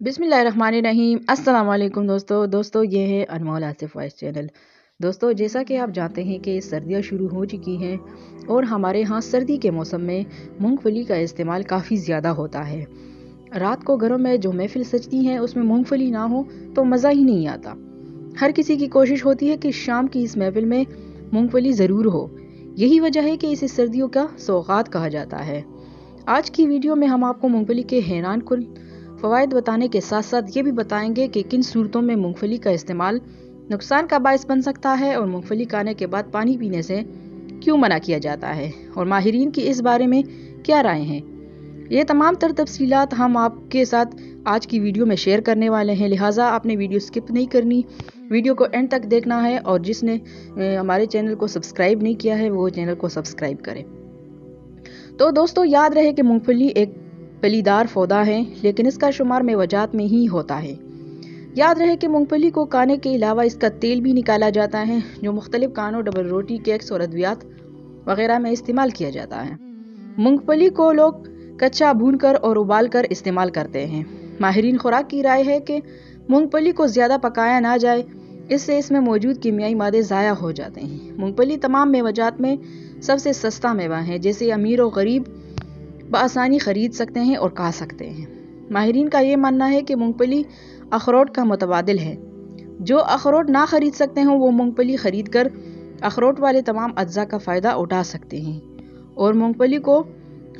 बिस्मिल्लाहिर्रहमानिर्रहीम। अस्सलाम वालेकुम दोस्तों ये है अनमोल आसिफ वॉइस चैनल। दोस्तों जैसा कि आप जानते हैं कि सर्दियाँ शुरू हो चुकी हैं और हमारे यहाँ सर्दी के मौसम में मूंगफली का इस्तेमाल काफ़ी ज़्यादा होता है। रात को घरों में जो महफिल सजती हैं उसमें मूंगफली ना हो तो मज़ा ही नहीं आता। हर किसी की कोशिश होती है कि शाम की इस महफिल में मूंगफली ज़रूर हो। यही वजह है कि इसे सर्दियों का सौगात कहा जाता है। आज की वीडियो में हम आपको मूंगफली के हैरान कुन फ़वाइद बताने के साथ साथ ये भी बताएंगे कि किन सूरतों में मूंगफली का इस्तेमाल नुकसान का बायस बन सकता है और मूंगफली खाने के बाद पानी पीने से क्यों मना किया जाता है और माहिरीन की इस बारे में क्या राय हैं। ये तमाम तर तफसीलात हम आपके साथ आज की वीडियो में शेयर करने वाले हैं, लिहाजा आपने वीडियो स्किप नहीं करनी, वीडियो को एंड तक देखना है और जिसने हमारे चैनल को सब्सक्राइब नहीं किया है वो चैनल को सब्सक्राइब करें। तो दोस्तों याद रहे कि मूंगफली एक फलीदार पौधा है लेकिन इसका शुमार मेवजात में ही होता है। याद रहे कि मूंगफली को खाने के अलावा इसका तेल भी निकाला जाता है जो मुख्तलिफ खानों, डबल रोटी, केक्स और अद्वियात वगैरह में इस्तेमाल किया जाता है। मूंगफली को लोग कच्चा भून कर और उबाल कर इस्तेमाल करते हैं। माहिरीन खुराक की राय है कि मूंगफली को ज़्यादा पकाया ना जाए, इससे इसमें मौजूद कीमियाई मादे ज़ाया हो जाते हैं। मूंगफली तमाम मेवजात में सबसे सस्ता मेवा है जिसे अमीर और गरीब बआसानी खरीद सकते हैं और खा सकते हैं। माहिरीन का ये मानना है कि मूंगफली अखरोट का मुतबादिल है। जो अखरोट ना खरीद सकते हैं वो मूंगफली खरीद कर अखरोट वाले तमाम अज्जा का फ़ायदा उठा सकते हैं। और मूंगफली को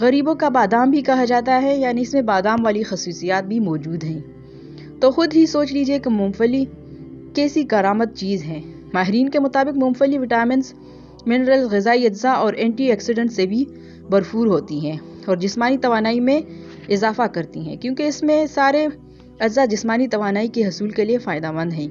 गरीबों का बादाम भी कहा जाता है, यानी इसमें बादाम वाली खसूसियात भी मौजूद हैं। तो खुद ही सोच लीजिए कि मूंगफली कैसी करामत चीज़ है। माहिरीन के मुताबिक मूंगफली विटामिन, मिनरल, ग़िज़ाई अज्जा और एंटीऑक्सीडेंट से भी भरपूर होती हैं और जिस्मानी तवानाई में इजाफा करती हैं, क्योंकि इसमें सारे अज्जा जिस्मानी तवानाई के हसूल के लिए फ़ायदेमंद हैं।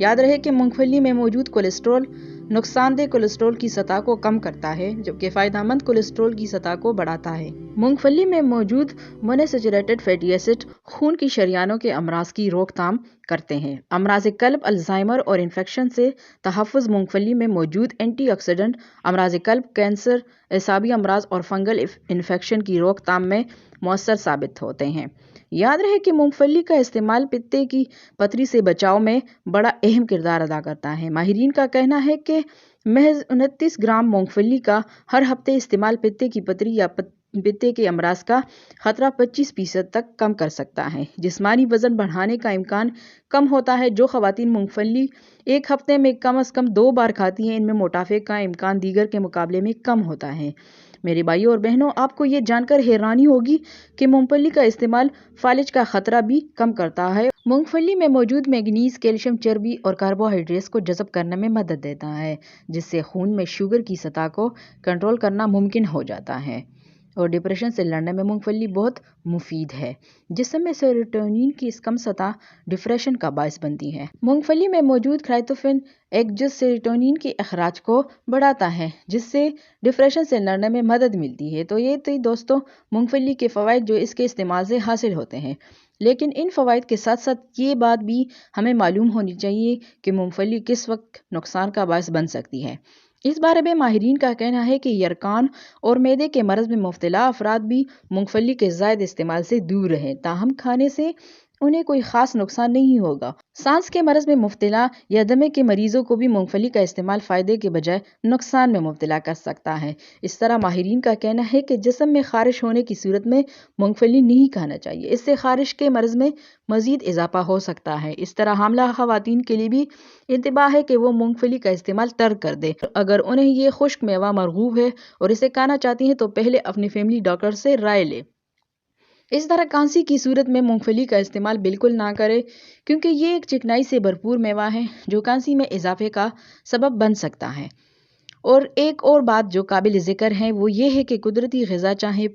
याद रहे कि मूंगफली में मौजूद कोलेस्ट्रॉल नुकसानदेह कोलेस्ट्रॉल की सतह को कम करता है जबकि फ़ायदेमंद कोलेस्ट्रॉल की सतह को बढ़ाता है। मूंगफली में मौजूद मोनोसैचुरेटेड फैटी एसिड खून की शरियानों के अमराज की रोकथाम करते हैं। अमराज कल्ब, अल्जाइमर और इन्फेक्शन से तहफ़्फ़ुज़ मूंगफली में मौजूद एंटीऑक्सीडेंट अमराज कल्ब, कैंसर, एसाबी अमराज और फंगल इन्फेक्शन की रोकथाम में मौसर साबित होते हैं। याद रहे कि मूंगफली का इस्तेमाल पित्ते की पथरी से बचाव में बड़ा अहम किरदार अदा करता है। माहिरीन का कहना है कि महज 29 ग्राम मूंगफली का हर हफ्ते इस्तेमाल पित्ते की पथरी या पित्ते के अमराज का खतरा 25% तक कम कर सकता है। जिस्मानी वजन बढ़ाने का इम्कान कम होता है। जो खवातीन मूंगफली एक हफ्ते में कम से कम 2 बार खाती हैं, इनमें मोटापे का इम्कान दीगर के मुकाबले में कम होता है। मेरे भाइयों और बहनों, आपको ये जानकर हैरानी होगी कि मूंगफली का इस्तेमाल फालिज का खतरा भी कम करता है। मूंगफली में मौजूद मैग्नीज, कैल्शियम, चर्बी और कार्बोहाइड्रेट्स को जज़ब करने में मदद देता है, जिससे खून में शुगर की सतह को कंट्रोल करना मुमकिन हो जाता है। और डिप्रेशन से लड़ने में मूंगफली बहुत मुफीद है। जिस्म में सेरोटोनिन की कम सतह डिप्रेशन का बायस बनती है। मूंगफली में मौजूद क्राइटोफिन एग्जस सेरोटोनिन के अखराज को बढ़ाता है, जिससे डिप्रेशन से लड़ने में मदद मिलती है। तो ये थी दोस्तों मूंगफली के फ़वाइद जो इसके इस्तेमाल से हासिल होते हैं। लेकिन इन फ़वाइद के साथ साथ ये बात भी हमें मालूम होनी चाहिए कि मूंगफली किस वक्त नुकसान का बायस बन सकती है। इस बारे में माहिरीन का कहना है कि यरकान और मैदे के मरज़ में मुब्तला अफराद भी मूंगफली के ज़ायद इस्तेमाल से दूर रहें, ताहम खाने से उन्हें कोई ख़ास नुकसान नहीं होगा। सांस के मरज़ में मुब्तला या दमे के मरीजों को भी मूंगफली का इस्तेमाल फ़ायदे के बजाय नुकसान में मुब्तला कर सकता है। इस तरह माहिरीन का कहना है कि जिस्म में ख़ारिश होने की सूरत में मूंगफली नहीं खाना चाहिए, इससे ख़ारिश के मरज़ में मज़ीद इजाफा हो सकता है। इस तरह हामला ख़वातीन के लिए भी इंतबाह है कि वो मूंगफली का इस्तेमाल तर्क कर दे। अगर उन्हें ये खुश्क मेवा मरगूब है और इसे खाना चाहती हैं तो पहले अपने फैमिली डॉक्टर से राय ले। इस तरह कांसी की सूरत में मूंगफली का इस्तेमाल बिल्कुल ना करें, क्योंकि ये एक चिकनाई से भरपूर मेवा है जो कांसी में इजाफे का सबब बन सकता है। और एक और बात जो काबिल ज़िक्र है वो ये है कि कुदरती ग़िज़ा, चाहे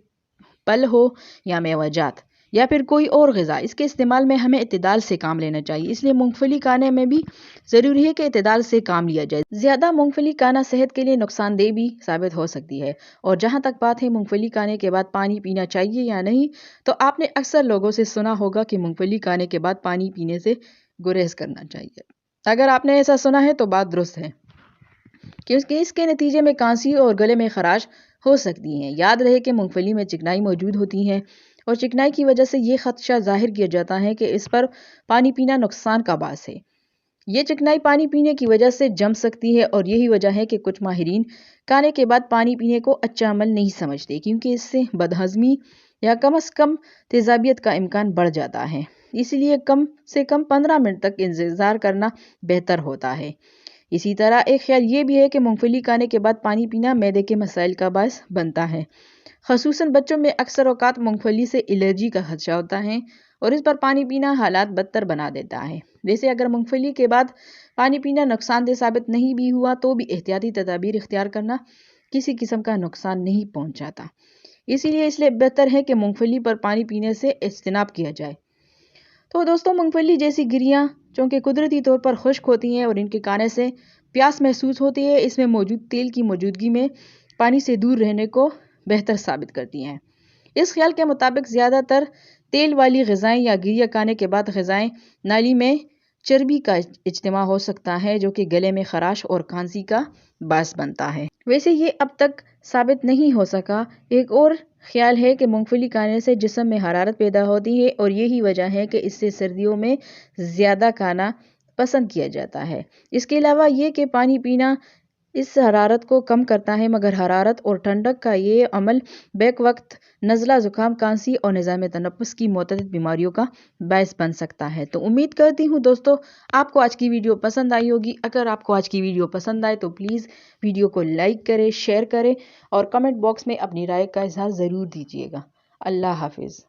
फल हो या मेवाजात या फिर कोई और ग़िज़ा, इसके इस्तेमाल में हमें इत्तेदाल से काम लेना चाहिए। इसलिए मूंगफली खाने में भी ज़रूरी है कि इत्तेदाल से काम लिया जाए। ज़्यादा मूंगफली खाना सेहत के लिए नुकसानदेह भी साबित हो सकती है। और जहाँ तक बात है मूंगफली खाने के बाद पानी पीना चाहिए या नहीं, तो आपने अक्सर लोगों से सुना होगा कि मूंगफली खाने के बाद पानी पीने से गुरेज करना चाहिए। अगर आपने ऐसा सुना है तो बात दुरुस्त है, क्योंकि इसके नतीजे में कांसी और गले में खराश हो सकती हैं। याद रहे कि मूंगफली में चिकनाई मौजूद होती है اور چکنائی کی وجہ سے یہ خدشہ ظاہر کیا جاتا ہے کہ اس پر پانی پینا نقصان کا باعث ہے۔ یہ چکنائی پانی پینے کی وجہ سے جم سکتی ہے اور یہی وجہ ہے کہ کچھ ماہرین کھانے کے بعد پانی پینے کو اچھا عمل نہیں سمجھتے، کیونکہ اس سے بدہضمی یا کم از کم تیزابیت کا امکان بڑھ جاتا ہے۔ اسی لیے کم سے کم 15 منٹ تک انتظار کرنا بہتر ہوتا ہے۔ اسی طرح ایک خیال یہ بھی ہے کہ مونگ پھلی کھانے کے بعد پانی پینا معدے کے مسائل کا باعث بنتا ہے۔ خصوصاً بچوں میں اکثر اوقات مونگ پھلی سے الرجی کا خدشہ ہوتا ہے اور اس پر پانی پینا حالات بدتر بنا دیتا ہے۔ ویسے اگر مونگ پھلی کے بعد پانی پینا نقصان دہ ثابت نہیں بھی ہوا تو بھی احتیاطی تدابیر اختیار کرنا کسی قسم کا نقصان نہیں پہنچاتا، اسی لیے بہتر ہے کہ مونگ پھلی پر پانی پینے سے اجتناب کیا جائے۔ تو دوستوں، مونگ پھلی جیسی گریاں چونکہ قدرتی طور پر خشک ہوتی ہیں اور ان کے کھانے سے پیاس محسوس ہوتی ہے، اس میں موجود تیل کی موجودگی میں پانی سے دور رہنے کو بہتر ثابت کرتی ہیں۔ اس خیال کے مطابق زیادہ تر تیل والی غذائیں یا گریاں کھانے کے بعد غذائیں نالی میں چربی کا اجتماع ہو سکتا ہے، جو کہ گلے میں خراش اور کھانسی کا باعث بنتا ہے۔ ویسے یہ اب تک ثابت نہیں ہو سکا۔ ایک اور خیال ہے کہ مونگ پھلی کھانے سے جسم میں حرارت پیدا ہوتی ہے اور یہی وجہ ہے کہ اس سے سردیوں میں زیادہ کھانا پسند کیا جاتا ہے۔ اس کے علاوہ یہ کہ پانی پینا اس حرارت کو کم کرتا ہے، مگر حرارت اور ٹھنڈک کا یہ عمل بیک وقت نزلہ، زکام، کھانسی اور نظام تنفس کی متعدد بیماریوں کا باعث بن سکتا ہے۔ تو امید کرتی ہوں دوستو آپ کو آج کی ویڈیو پسند آئی ہوگی۔ اگر آپ کو آج کی ویڈیو پسند آئے تو پلیز ویڈیو کو لائک کریں، شیئر کریں اور کمنٹ باکس میں اپنی رائے کا اظہار ضرور دیجیے گا۔ اللہ حافظ۔